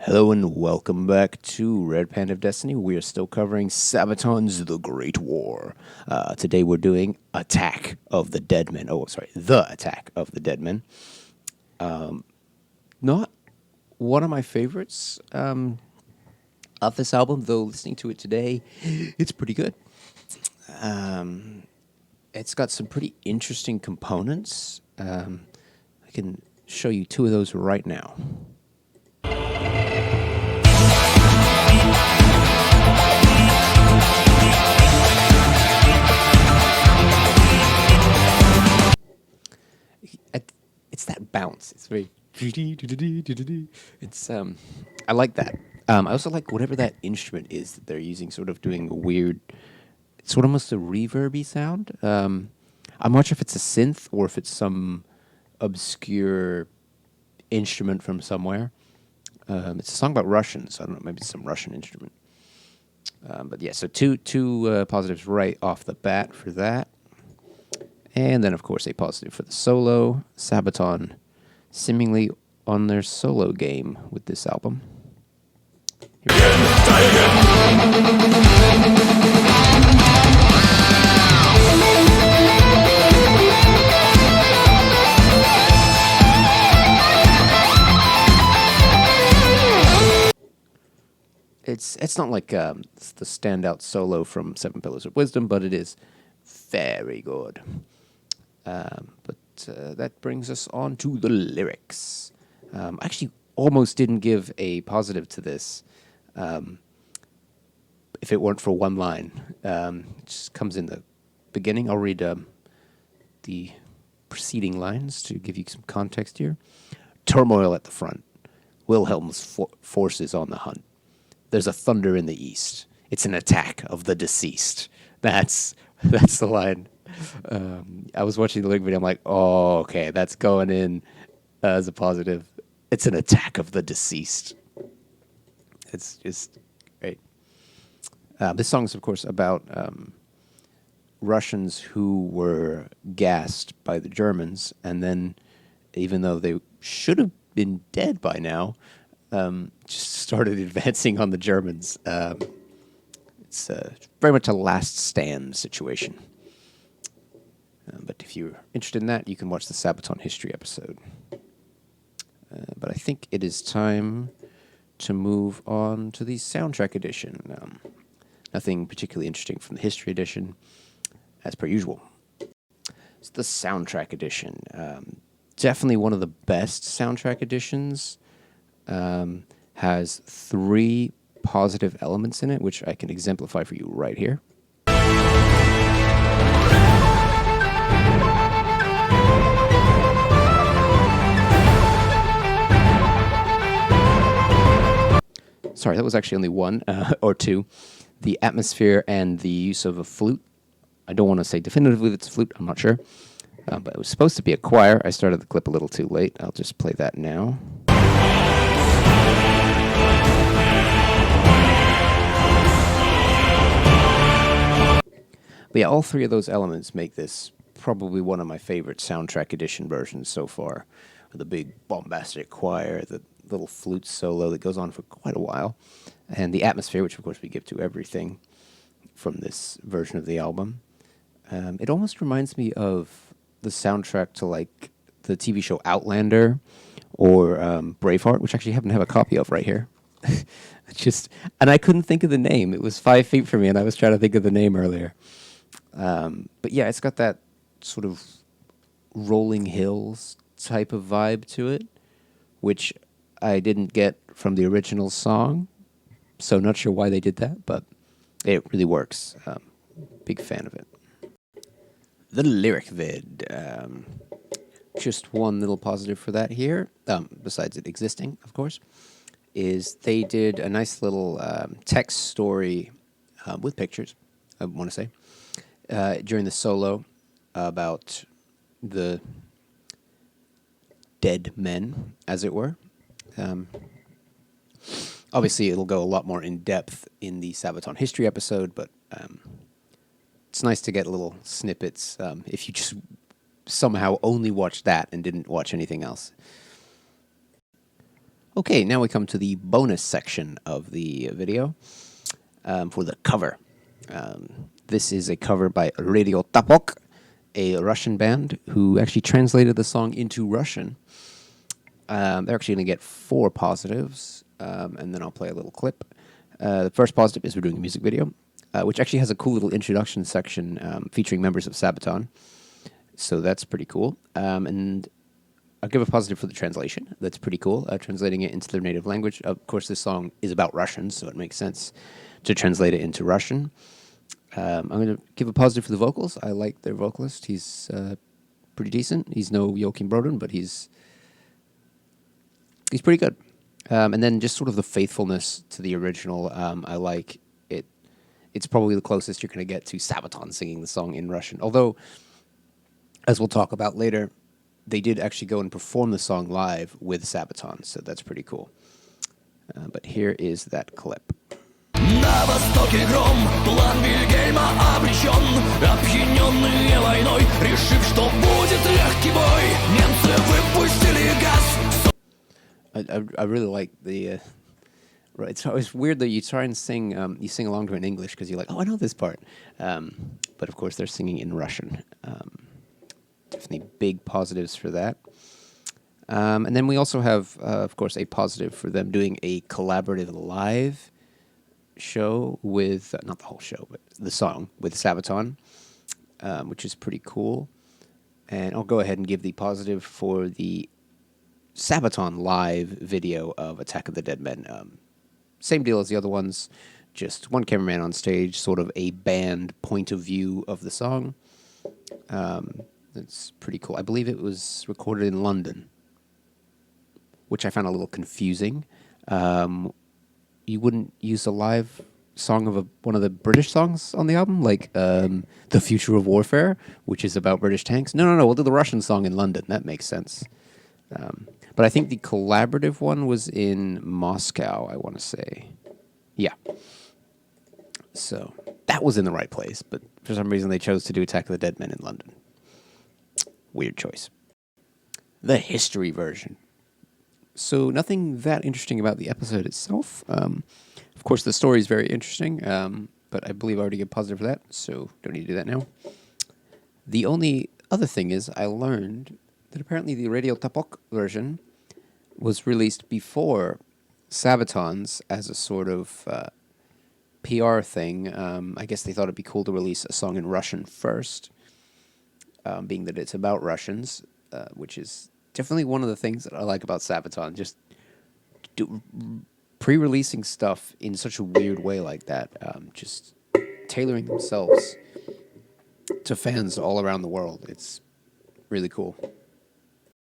Hello and welcome back to Red Panda of Destiny. We are still covering Sabaton's The Great War. Today we're doing Attack of the Dead Men. Oh, sorry, The Attack of the Dead Men. Not one of my favorites of this album, though listening to it today, it's pretty good. It's got some pretty interesting components. I can show you two of those right now. It's that bounce. It's very. It's I like that. I also like whatever that instrument is that they're using, sort of doing a weird. It's sort of almost a reverby sound. I'm not sure if it's a synth or if it's some obscure instrument from somewhere. It's a song about Russians. I don't know. Maybe it's some Russian instrument. But yeah, so two positives right off the bat for that. And then, of course, a positive for the solo. Sabaton seemingly on their solo game with this album. Here we go. It's not like it's the standout solo from Seven Pillars of Wisdom, but it is very good. But that brings us on to the lyrics. I actually almost didn't give a positive to this if it weren't for one line. It just comes in the beginning. I'll read the preceding lines to give you some context here. Turmoil at the front. Wilhelm's forces on the hunt. There's a thunder in the east. It's an attack of the deceased. That's the line. I was watching the lyric video. I'm like, oh, okay, that's going in as a positive. It's an attack of the deceased. It's just great. This song is, of course, about Russians who were gassed by the Germans, and then, even though they should have been dead by now, just started advancing on the Germans. It's very much a last stand situation. But if you're interested in that, you can watch the Sabaton history episode. But I think it is time to move on to the soundtrack edition. Nothing particularly interesting from the history edition, as per usual. It's the soundtrack edition. Definitely one of the best soundtrack editions. Has three positive elements in it, which I can exemplify for you right here. Sorry, that was actually only one or two. The atmosphere and the use of a flute. I don't want to say definitively it's a flute. I'm not sure. But it was supposed to be a choir. I started the clip a little too late. I'll just play that now. But yeah, all three of those elements make this probably one of my favorite soundtrack edition versions so far. The big bombastic choir, the little flute solo that goes on for quite a while, and the atmosphere, which of course we give to everything from this version of the album. It almost reminds me of the soundtrack to like the TV show Outlander or Braveheart, which actually I happen to have a copy of right here. And I couldn't think of the name. It was 5 feet from me, and I was trying to think of the name earlier. But yeah, it's got that sort of rolling hills type of vibe to it, which I didn't get from the original song. So not sure why they did that, but it really works. Big fan of it. The lyric vid. Just one little positive for that here, besides it existing, of course, is they did a nice little text story with pictures, I want to say, during the solo about the dead men, as it were. Obviously, it'll go a lot more in depth in the Sabaton history episode, but it's nice to get little snippets if you just somehow only watched that and didn't watch anything else. Okay, now we come to the bonus section of the video for the cover. This is a cover by Radio Tapok, a Russian band who actually translated the song into Russian. They're actually going to get 4 positives, and then I'll play a little clip. The first positive is we're doing a music video, which actually has a cool little introduction section featuring members of Sabaton. So that's pretty cool. And I'll give a positive for the translation. That's pretty cool, translating it into their native language. Of course, this song is about Russians, so it makes sense to translate it into Russian. I'm going to give a positive for the vocals. I like their vocalist. He's pretty decent. He's no Joachim Broden, but he's pretty good. And then just sort of the faithfulness to the original. I like it. It's probably the closest you're going to get to Sabaton singing the song in Russian. Although, as we'll talk about later, they did actually go and perform the song live with Sabaton, so that's pretty cool. But here is that clip. На востоке гром, план Вильгельма обречен. Опьяненные войной, решив, что будет легкий бой, немцы выпустили газ. I really like the. It's weird that you try and sing, you sing along to it in English because you're like, oh, I know this part. But of course, they're singing in Russian. Definitely big positives for that. And then we also have, of course, a positive for them doing a collaborative live show with, not the whole show, but the song with Sabaton, which is pretty cool. And I'll go ahead and give the positive for the Sabaton live video of Attack of the Dead Men. Same deal as the other ones, just one cameraman on stage, sort of a band point of view of the song. It's pretty cool. I believe it was recorded in London, which I found a little confusing. You wouldn't use a live song of one of the British songs on the album, like The Future of Warfare, which is about British tanks. No, we'll do the Russian song in London. That makes sense. But I think the collaborative one was in Moscow, I want to say. Yeah. So that was in the right place, but for some reason they chose to do Attack of the Dead Men in London. Weird choice. The history version. So nothing that interesting about the episode itself. Of course, the story is very interesting, but I believe I already get positive for that, so don't need to do that now. The only other thing is I learned that apparently the Radio Tapok version was released before Sabaton's as a sort of PR thing. I guess they thought it'd be cool to release a song in Russian first, being that it's about Russians, which is definitely one of the things that I like about Sabaton. Just pre-releasing stuff in such a weird way like that, just tailoring themselves to fans all around the world. It's really cool.